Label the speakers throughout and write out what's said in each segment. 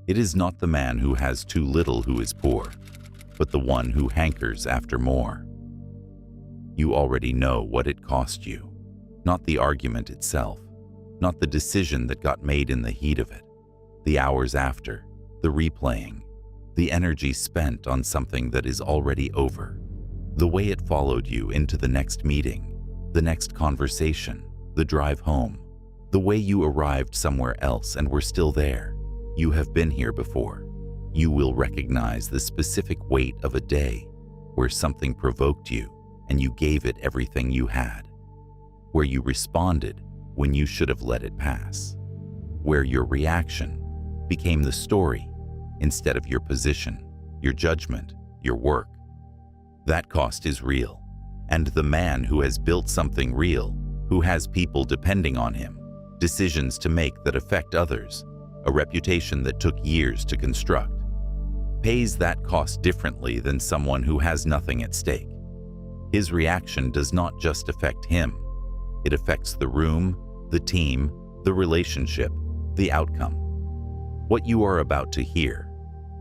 Speaker 1: It is not the man who has too little who is poor, but the one who hankers after more. You already know what it cost you, not the argument itself, not the decision that got made in the heat of it, the hours after, the replaying, the energy spent on something that is already over, the way it followed you into the next meeting, the next conversation, the drive home, the way you arrived somewhere else and were still there. You have been here before. You will recognize the specific weight of a day where something provoked you and you gave it everything you had, where you responded when you should have let it pass, where your reaction became the story instead of your position, your judgment, your work. That cost is real, and the man who has built something real, who has people depending on him, decisions to make that affect others, a reputation that took years to construct, pays that cost differently than someone who has nothing at stake. His reaction does not just affect him. It affects the room, the team, the relationship, the outcome. What you are about to hear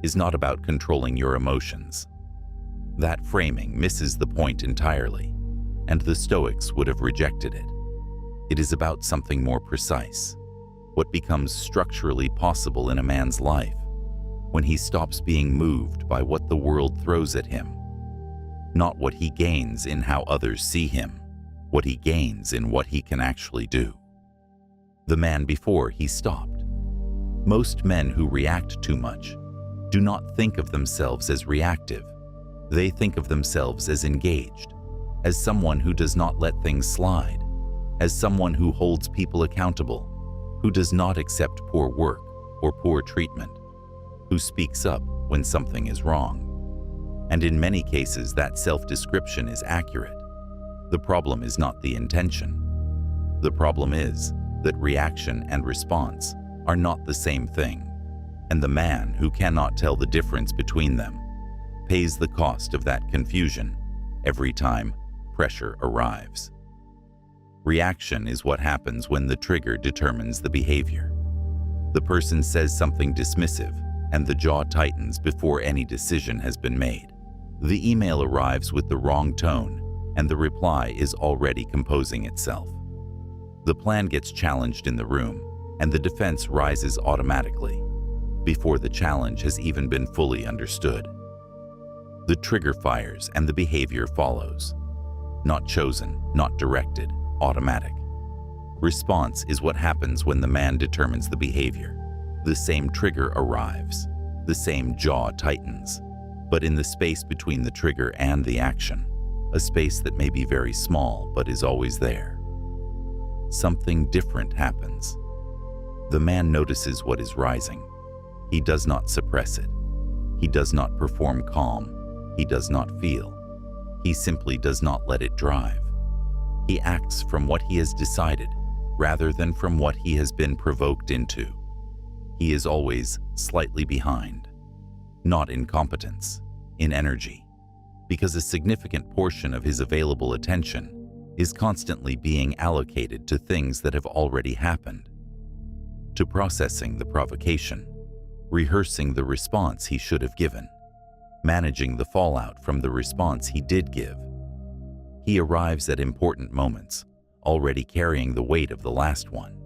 Speaker 1: is not about controlling your emotions. That framing misses the point entirely, and the Stoics would have rejected it. It is about something more precise, what becomes structurally possible in a man's life when he stops being moved by what the world throws at him, not what he gains in how others see him, what he gains in what he can actually do. The man before he stopped. Most men who react too much do not think of themselves as reactive. They think of themselves as engaged, as someone who does not let things slide, as someone who holds people accountable, who does not accept poor work or poor treatment, who speaks up when something is wrong. And in many cases, that self-description is accurate. The problem is not the intention. The problem is that reaction and response are not the same thing, and the man who cannot tell the difference between them pays the cost of that confusion every time pressure arrives. Reaction is what happens when the trigger determines the behavior. The person says something dismissive, and the jaw tightens before any decision has been made. The email arrives with the wrong tone, and the reply is already composing itself. The plan gets challenged in the room, and the defense rises automatically, before the challenge has even been fully understood. The trigger fires and the behavior follows. Not chosen, not directed, automatic. Response is what happens when the man determines the behavior. The same trigger arrives, the same jaw tightens, but in the space between the trigger and the action, a space that may be very small but is always there. Something different happens. The man notices what is rising. He does not suppress it. He does not perform calm. He does not feel. He simply does not let it drive. He acts from what he has decided, rather than from what he has been provoked into. He is always slightly behind, not in competence, in energy, because a significant portion of his available attention is constantly being allocated to things that have already happened, to processing the provocation, rehearsing the response he should have given, managing the fallout from the response he did give. He arrives at important moments, already carrying the weight of the last one.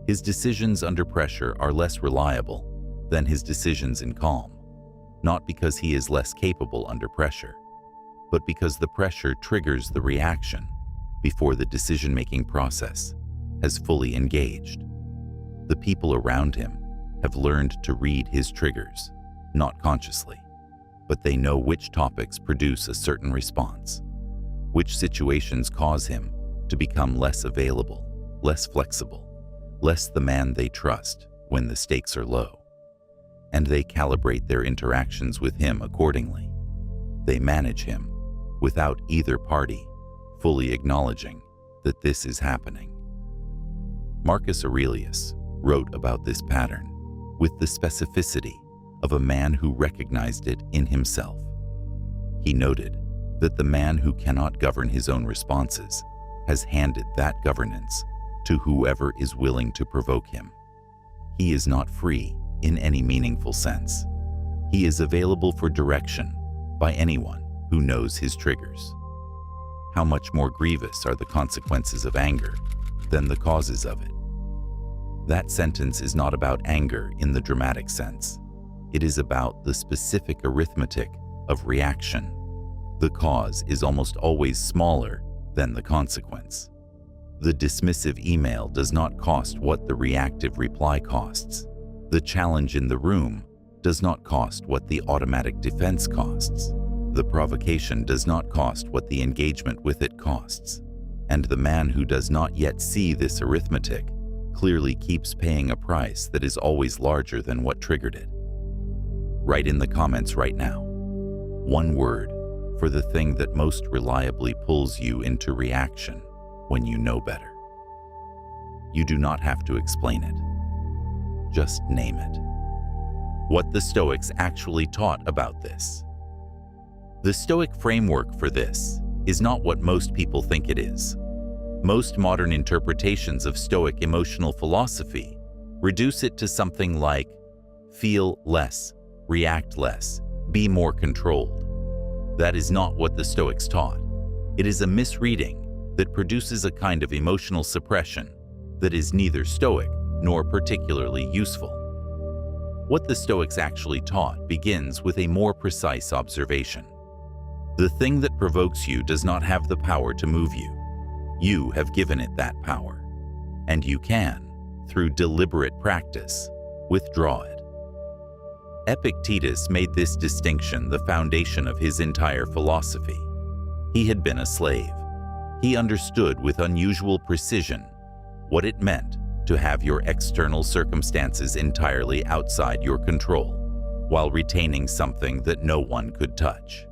Speaker 1: His decisions under pressure are less reliable than his decisions in calm, not because he is less capable under pressure, but because the pressure triggers the reaction before the decision-making process has fully engaged. The people around him have learned to read his triggers, not consciously, but they know which topics produce a certain response, which situations cause him to become less available, less flexible, less the man they trust when the stakes are low. And they calibrate their interactions with him accordingly. They manage him without either party fully acknowledging that this is happening. Marcus Aurelius wrote about this pattern with the specificity of a man who recognized it in himself. He noted that the man who cannot govern his own responses has handed that governance to whoever is willing to provoke him. He is not free in any meaningful sense. He is available for direction by anyone who knows his triggers. How much more grievous are the consequences of anger than the causes of it? That sentence is not about anger in the dramatic sense. It is about the specific arithmetic of reaction. The cause is almost always smaller than the consequence. The dismissive email does not cost what the reactive reply costs. The challenge in the room does not cost what the automatic defense costs. The provocation does not cost what the engagement with it costs. And the man who does not yet see this arithmetic clearly keeps paying a price that is always larger than what triggered it. Write in the comments right now one word for the thing that most reliably pulls you into reaction when you know better. You do not have to explain it. Just name it. What the Stoics actually taught about this. The Stoic framework for this is not what most people think it is. Most modern interpretations of Stoic emotional philosophy reduce it to something like feel less, react less, be more controlled. That is not what the Stoics taught. It is a misreading that produces a kind of emotional suppression that is neither Stoic nor particularly useful. What the Stoics actually taught begins with a more precise observation. The thing that provokes you does not have the power to move you. You have given it that power, and you can, through deliberate practice, withdraw it. Epictetus made this distinction the foundation of his entire philosophy. He had been a slave. He understood with unusual precision what it meant to have your external circumstances entirely outside your control, while retaining something that no one could touch.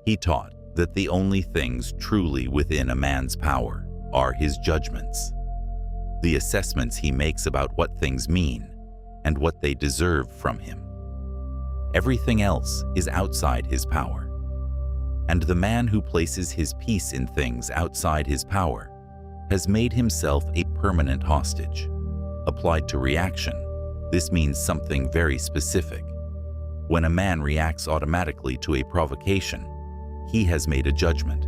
Speaker 1: He taught that the only things truly within a man's power are his judgments, the assessments he makes about what things mean and what they deserve from him. Everything else is outside his power. And the man who places his peace in things outside his power has made himself a permanent hostage. Applied to reaction, this means something very specific. When a man reacts automatically to a provocation, he has made a judgment,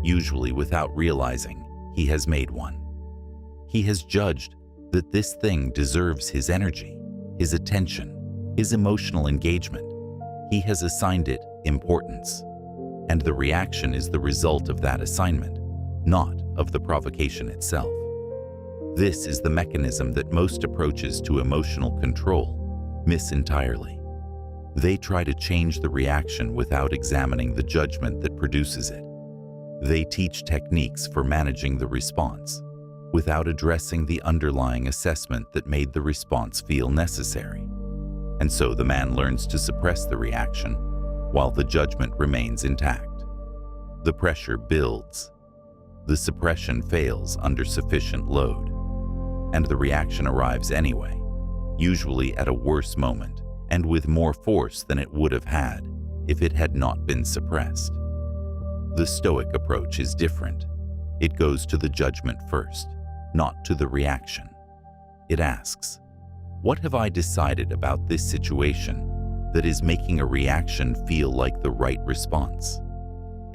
Speaker 1: usually without realizing he has made one. He has judged that this thing deserves his energy, his attention, his emotional engagement. He has assigned it importance. And the reaction is the result of that assignment, not of the provocation itself. This is the mechanism that most approaches to emotional control miss entirely. They try to change the reaction without examining the judgment that produces it. They teach techniques for managing the response without addressing the underlying assessment that made the response feel necessary. And so the man learns to suppress the reaction while the judgment remains intact. The pressure builds. The suppression fails under sufficient load, and the reaction arrives anyway, usually at a worse moment and with more force than it would have had if it had not been suppressed. The Stoic approach is different. It goes to the judgment first, not to the reaction. It asks, what have I decided about this situation that is making a reaction feel like the right response?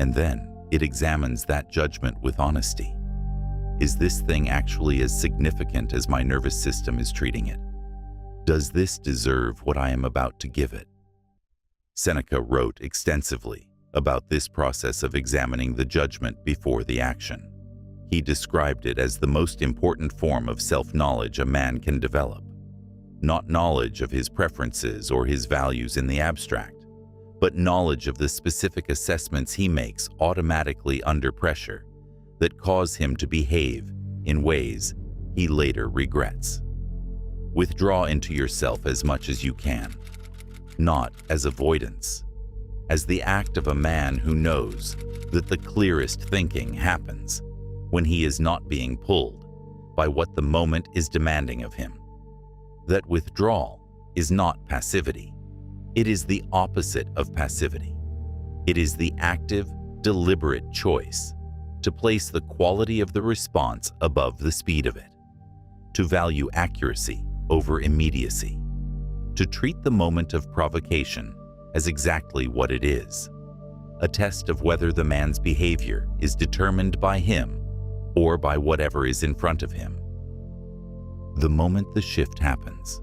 Speaker 1: And then it examines that judgment with honesty. Is this thing actually as significant as my nervous system is treating it? Does this deserve what I am about to give it? Seneca wrote extensively about this process of examining the judgment before the action. He described it as the most important form of self-knowledge a man can develop. Not knowledge of his preferences or his values in the abstract, but knowledge of the specific assessments he makes automatically under pressure that cause him to behave in ways he later regrets. Withdraw into yourself as much as you can, not as avoidance, as the act of a man who knows that the clearest thinking happens when he is not being pulled by what the moment is demanding of him. That withdrawal is not passivity. It is the opposite of passivity. It is the active, deliberate choice to place the quality of the response above the speed of it, to value accuracy over immediacy, to treat the moment of provocation as exactly what it is, a test of whether the man's behavior is determined by him or by whatever is in front of him. The moment the shift happens,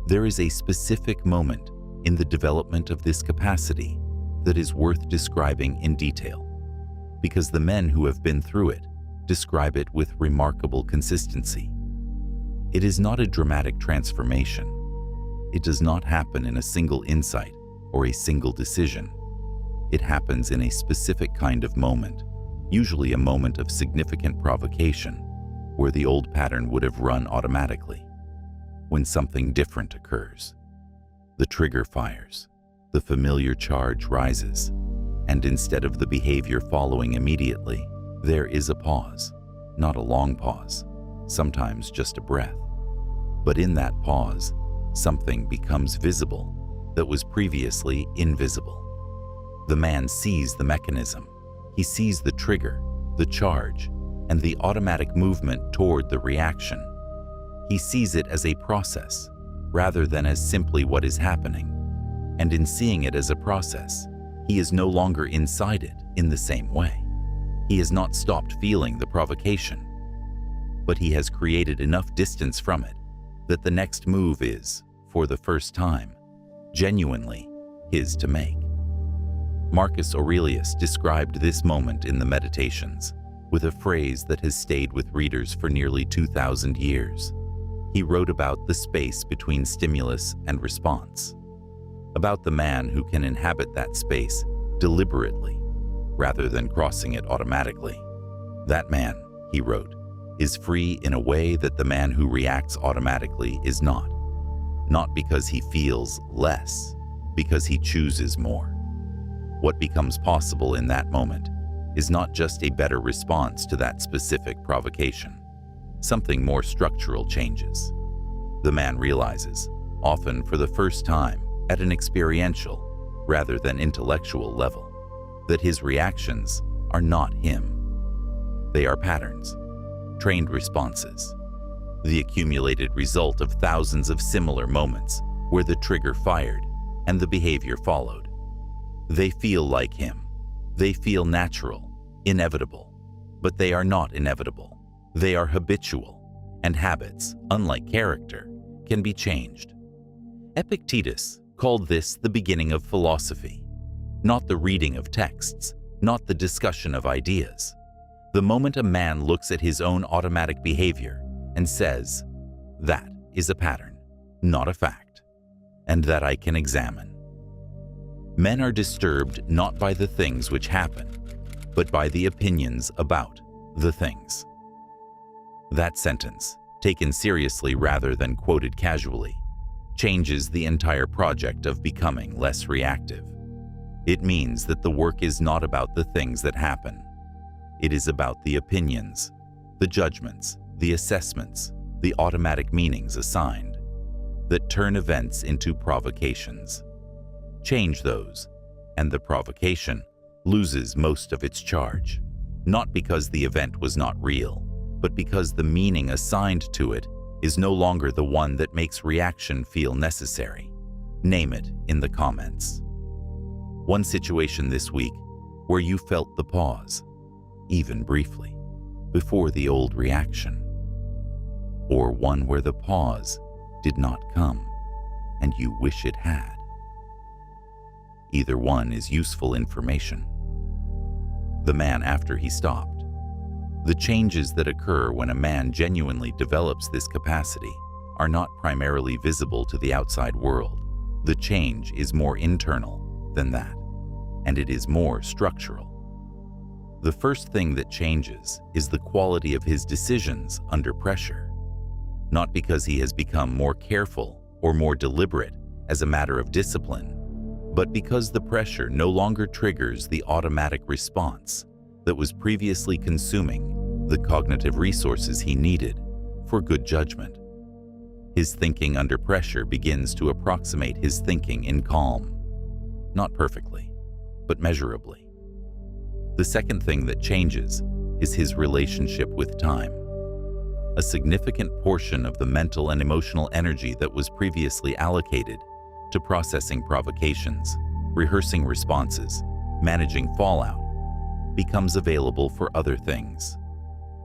Speaker 1: there is a specific moment in the development of this capacity that is worth describing in detail, because the men who have been through it describe it with remarkable consistency. It is not a dramatic transformation. It does not happen in a single insight or a single decision. It happens in a specific kind of moment, usually a moment of significant provocation, where the old pattern would have run automatically. When something different occurs, the trigger fires, the familiar charge rises, and instead of the behavior following immediately, there is a pause, not a long pause, sometimes just a breath. But in that pause, something becomes visible that was previously invisible. The man sees the mechanism. He sees the trigger, the charge, and the automatic movement toward the reaction. He sees it as a process, rather than as simply what is happening. And in seeing it as a process, he is no longer inside it in the same way. He has not stopped feeling the provocation, but he has created enough distance from it that the next move is, for the first time, genuinely his to make. Marcus Aurelius described this moment in the Meditations with a phrase that has stayed with readers for nearly 2,000 years. He wrote about the space between stimulus and response, about the man who can inhabit that space deliberately rather than crossing it automatically. That man, he wrote, is free in a way that the man who reacts automatically is not. Not because he feels less, because he chooses more. What becomes possible in that moment is not just a better response to that specific provocation. Something more structural changes. The man realizes, often for the first time, at an experiential rather than intellectual level, that his reactions are not him. They are patterns, trained responses, the accumulated result of thousands of similar moments where the trigger fired and the behavior followed. They feel like him. They feel natural, inevitable, but they are not inevitable. They are habitual, and habits, unlike character, can be changed. Epictetus called this the beginning of philosophy, not the reading of texts, not the discussion of ideas. The moment a man looks at his own automatic behavior and says, "That is a pattern, not a fact, and that I can examine." Men are disturbed not by the things which happen, but by the opinions about the things. That sentence, taken seriously rather than quoted casually, changes the entire project of becoming less reactive. It means that the work is not about the things that happen. It is about the opinions, the judgments, the assessments, the automatic meanings assigned, that turn events into provocations. Change those, and the provocation loses most of its charge, not because the event was not real, but because the meaning assigned to it is no longer the one that makes reaction feel necessary. Name it in the comments. One situation this week where you felt the pause, even briefly, before the old reaction. Or one where the pause did not come, and you wish it had. Either one is useful information. The man after he stopped. The changes that occur when a man genuinely develops this capacity are not primarily visible to the outside world. The change is more internal than that, and it is more structural. The first thing that changes is the quality of his decisions under pressure, not because he has become more careful or more deliberate as a matter of discipline, but because the pressure no longer triggers the automatic response that was previously consuming the cognitive resources he needed for good judgment. His thinking under pressure begins to approximate his thinking in calm, not perfectly, but measurably. The second thing that changes is his relationship with time. a significant portion of the mental and emotional energy that was previously allocated to processing provocations, rehearsing responses, managing fallout, becomes available for other things.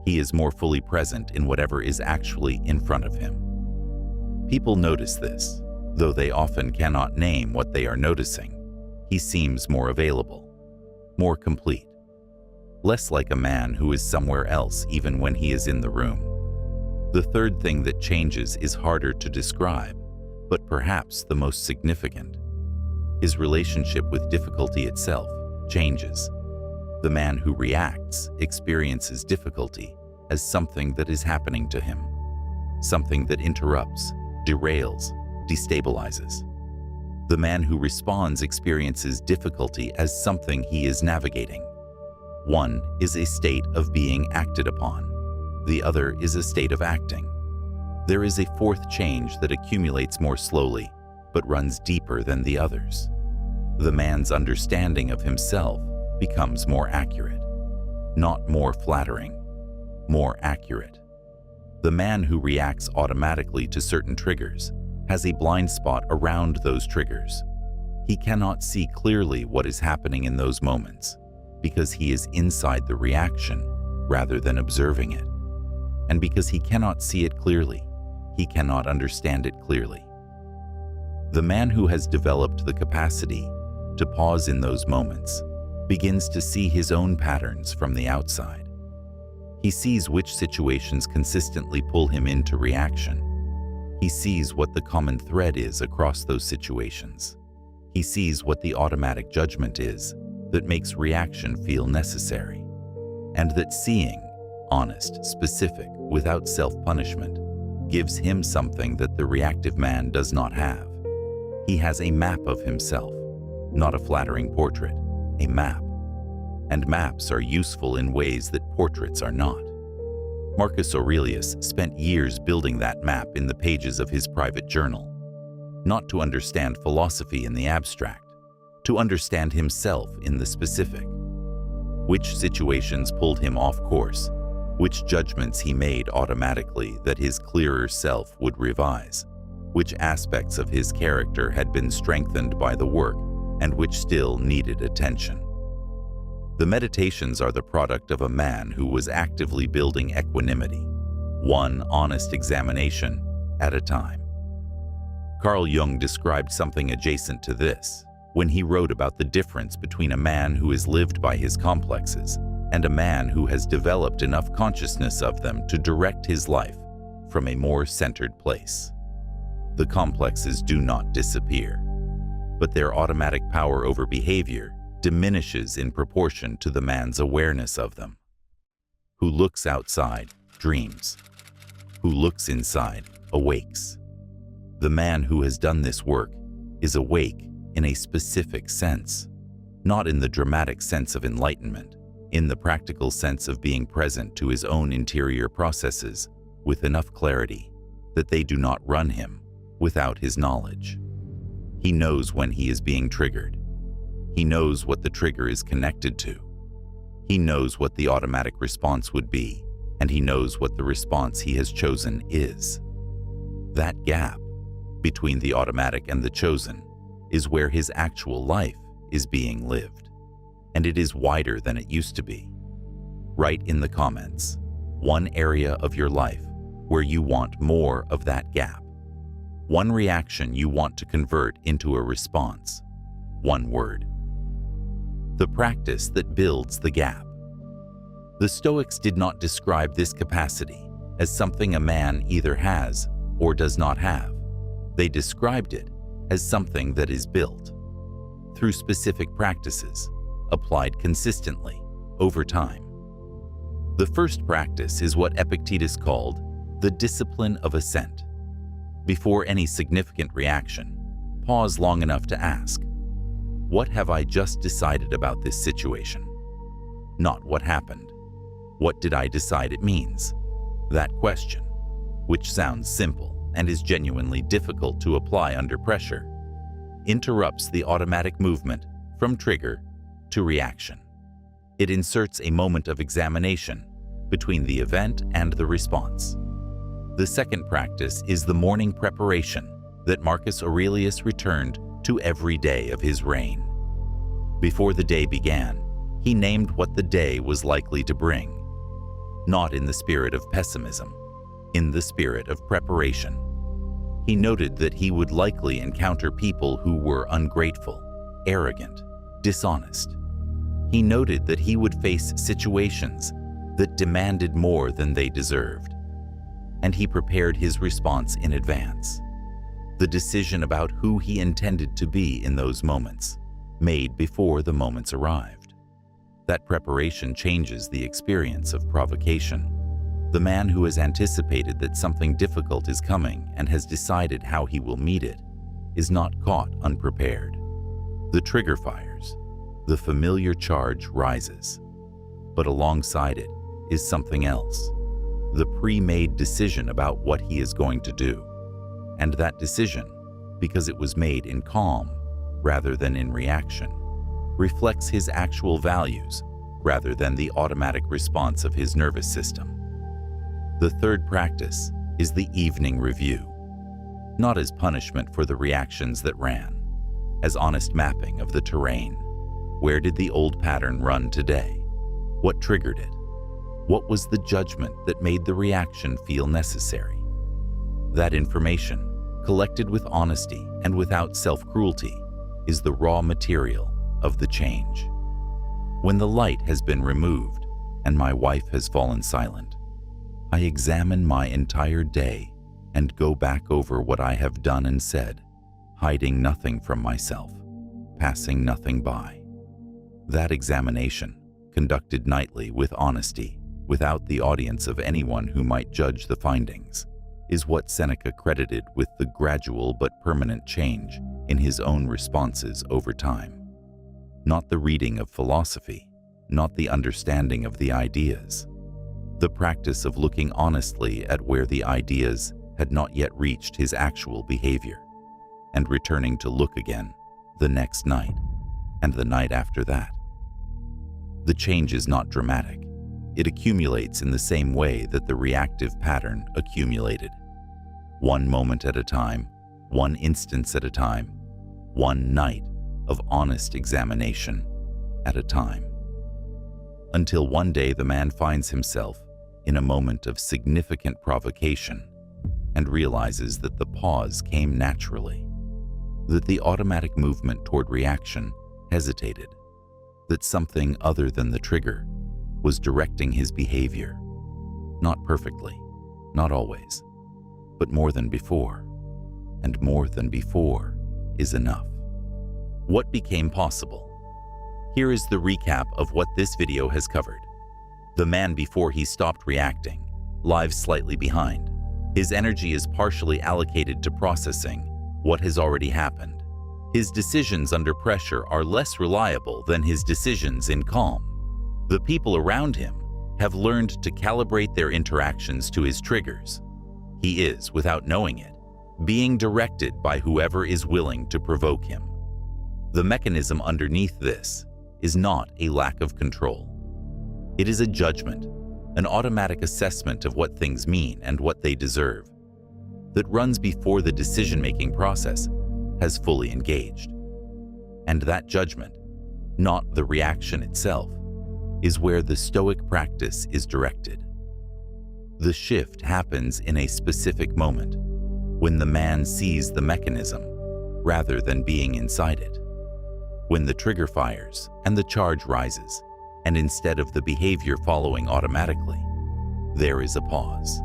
Speaker 1: He is more fully present in whatever is actually in front of him. People notice this, though they often cannot name what they are noticing. He seems more available, more complete, less like a man who is somewhere else even when he is in the room. The third thing that changes is harder to describe, but perhaps the most significant. His relationship with difficulty itself changes. The man who reacts experiences difficulty as something that is happening to him, something that interrupts, derails, destabilizes. The man who responds experiences difficulty as something he is navigating. One is a state of being acted upon. The other is a state of acting. There is a fourth change that accumulates more slowly, but runs deeper than the others. The man's understanding of himself becomes more accurate, not more flattering, more accurate. The man who reacts automatically to certain triggers has a blind spot around those triggers. He cannot see clearly what is happening in those moments because he is inside the reaction rather than observing it. And because he cannot see it clearly, he cannot understand it clearly. The man who has developed the capacity to pause in those moments begins to see his own patterns from the outside. He sees which situations consistently pull him into reaction. He sees what the common thread is across those situations. He sees what the automatic judgment is that makes reaction feel necessary. And that seeing, honest, specific, without self-punishment, gives him something that the reactive man does not have. He has a map of himself, not a flattering portrait, a map. And maps are useful in ways that portraits are not. Marcus Aurelius spent years building that map in the pages of his private journal, not to understand philosophy in the abstract, to understand himself in the specific. Which situations pulled him off course, which judgments he made automatically that his clearer self would revise, which aspects of his character had been strengthened by the work and which still needed attention. The meditations are the product of a man who was actively building equanimity, one honest examination at a time. Carl Jung described something adjacent to this when he wrote about the difference between a man who has lived by his complexes and a man who has developed enough consciousness of them to direct his life from a more centered place. The complexes do not disappear, but their automatic power over behavior diminishes in proportion to the man's awareness of them. Who looks outside dreams. Who looks inside awakes. The man who has done this work is awake in a specific sense, not in the dramatic sense of enlightenment, in the practical sense of being present to his own interior processes with enough clarity that they do not run him without his knowledge. He knows when he is being triggered. He knows what the trigger is connected to. He knows what the automatic response would be, and he knows what the response he has chosen is. That gap between the automatic and the chosen is where his actual life is being lived, and it is wider than it used to be. Write in the comments one area of your life where you want more of that gap. One reaction you want to convert into a response. One word. The practice that builds the gap. The Stoics did not describe this capacity as something a man either has or does not have. They described it as something that is built through specific practices, applied consistently over time. The first practice is what Epictetus called the discipline of assent. Before any significant reaction, pause long enough to ask, what have I just decided about this situation? Not what happened. What did I decide it means? That question, which sounds simple and is genuinely difficult to apply under pressure, interrupts the automatic movement from trigger to reaction. It inserts a moment of examination between the event and the response. The second practice is the morning preparation that Marcus Aurelius returned to every day of his reign. Before the day began, he named what the day was likely to bring, not in the spirit of pessimism, in the spirit of preparation. He noted that he would likely encounter people who were ungrateful, arrogant, dishonest. He noted that he would face situations that demanded more than they deserved, and he prepared his response in advance. The decision about who he intended to be in those moments, made before the moments arrived. That preparation changes the experience of provocation. The man who has anticipated that something difficult is coming and has decided how he will meet it is not caught unprepared. The trigger fires, the familiar charge rises, but alongside it is something else, the pre-made decision about what he is going to do. And that decision, because it was made in calm rather than in reaction, reflects his actual values rather than the automatic response of his nervous system. The third practice is the evening review, not as punishment for the reactions that ran, as honest mapping of the terrain. Where did the old pattern run today? What triggered it? What was the judgment that made the reaction feel necessary? That information, collected with honesty and without self-cruelty, is the raw material of the change. When the light has been removed and my wife has fallen silent, I examine my entire day and go back over what I have done and said, hiding nothing from myself, passing nothing by. That examination, conducted nightly with honesty, without the audience of anyone who might judge the findings, is what Seneca credited with the gradual but permanent change in his own responses over time. Not the reading of philosophy, not the understanding of the ideas. The practice of looking honestly at where the ideas had not yet reached his actual behavior, and returning to look again the next night, and the night after that. The change is not dramatic. It accumulates in the same way that the reactive pattern accumulated. One moment at a time, one instance at a time, one night of honest examination at a time. Until one day the man finds himself in a moment of significant provocation and realizes that the pause came naturally, that the automatic movement toward reaction hesitated, that something other than the trigger was directing his behavior, not perfectly, not always, but more than before, and more than before is enough. What became possible? Here is the recap of what this video has covered. The man before he stopped reacting lives slightly behind. His energy is partially allocated to processing what has already happened. His decisions under pressure are less reliable than his decisions in calm. The people around him have learned to calibrate their interactions to his triggers. He is, without knowing it, being directed by whoever is willing to provoke him. The mechanism underneath this is not a lack of control. It is a judgment, an automatic assessment of what things mean and what they deserve, that runs before the decision-making process has fully engaged. And that judgment, not the reaction itself, is where the Stoic practice is directed. The shift happens in a specific moment, when the man sees the mechanism rather than being inside it. When the trigger fires and the charge rises, and instead of the behavior following automatically, there is a pause.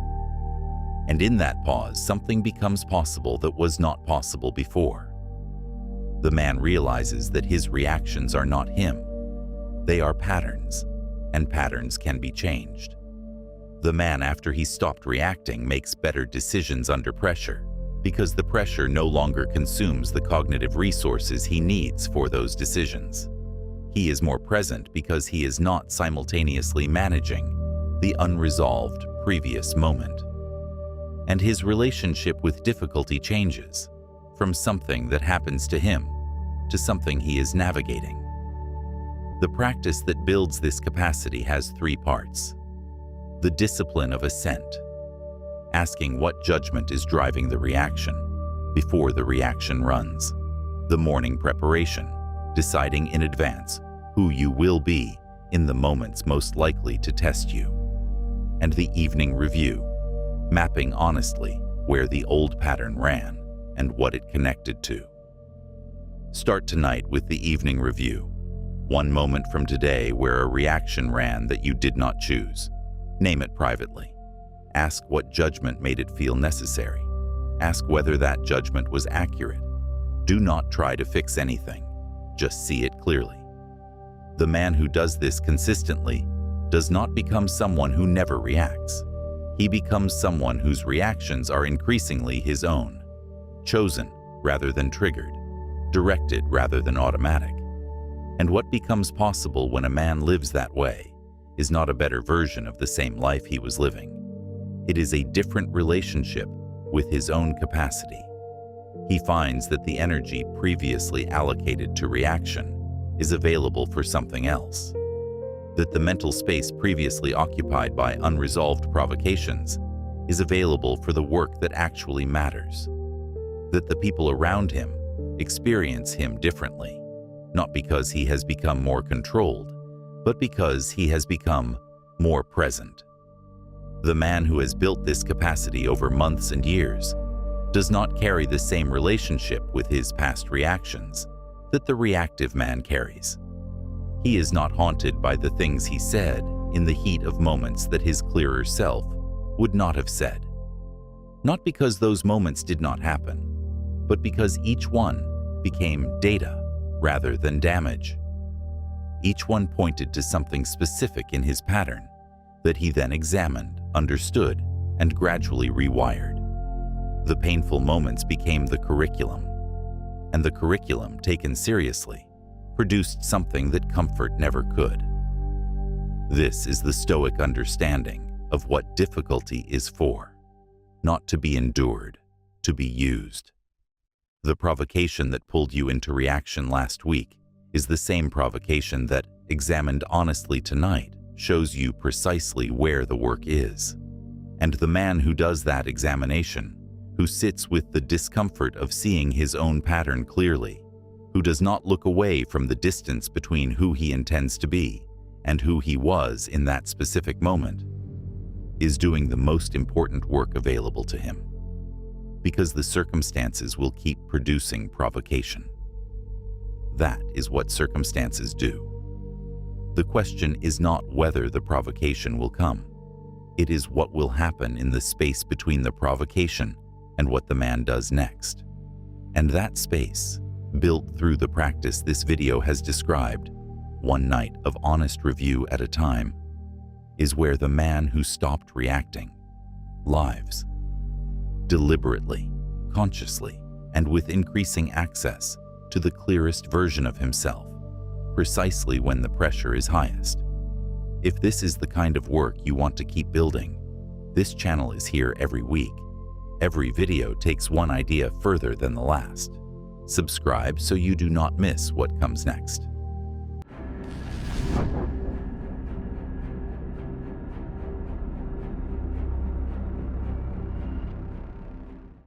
Speaker 1: And in that pause, something becomes possible that was not possible before. The man realizes that his reactions are not him. They are patterns, and patterns can be changed. The man, after he stopped reacting, makes better decisions under pressure, because the pressure no longer consumes the cognitive resources he needs for those decisions. He is more present because he is not simultaneously managing the unresolved previous moment. And his relationship with difficulty changes from something that happens to him to something he is navigating. The practice that builds this capacity has three parts. The discipline of assent. asking what judgment is driving the reaction before the reaction runs. The morning preparation, deciding in advance who you will be in the moments most likely to test you. And the evening review, mapping honestly where the old pattern ran and what it connected to. Start tonight with the evening review. One moment from today where a reaction ran that you did not choose. Name it privately. Ask what judgment made it feel necessary. Ask whether that judgment was accurate. Do not try to fix anything. Just see it clearly. The man who does this consistently does not become someone who never reacts. He becomes someone whose reactions are increasingly his own, chosen rather than triggered, directed rather than automatic. And what becomes possible when a man lives that way is not a better version of the same life he was living. It is a different relationship with his own capacity. He finds that the energy previously allocated to reaction is available for something else, that the mental space previously occupied by unresolved provocations is available for the work that actually matters, that the people around him experience him differently, not because he has become more controlled, but because he has become more present. The man who has built this capacity over months and years does not carry the same relationship with his past reactions that the reactive man carries. He is not haunted by the things he said in the heat of moments that his clearer self would not have said. Not because those moments did not happen, but because each one became data rather than damage. Each one pointed to something specific in his pattern that he then examined, understood, and gradually rewired. The painful moments became the curriculum, and the curriculum, taken seriously, produced something that comfort never could. This is the Stoic understanding of what difficulty is for, not to be endured, to be used. The provocation that pulled you into reaction last week is the same provocation that, examined honestly tonight, shows you precisely where the work is. And the man who does that examination, who sits with the discomfort of seeing his own pattern clearly, who does not look away from the distance between who he intends to be and who he was in that specific moment, is doing the most important work available to him, because the circumstances will keep producing provocation. That is what circumstances do. The question is not whether the provocation will come. It is what will happen in the space between the provocation and what the man does next. And that space, built through the practice this video has described, one night of honest review at a time, is where the man who stopped reacting lives. Deliberately, consciously, and with increasing access to the clearest version of himself, precisely when the pressure is highest. If this is the kind of work you want to keep building, this channel is here every week. Every video takes one idea further than the last. Subscribe so you do not miss what comes next.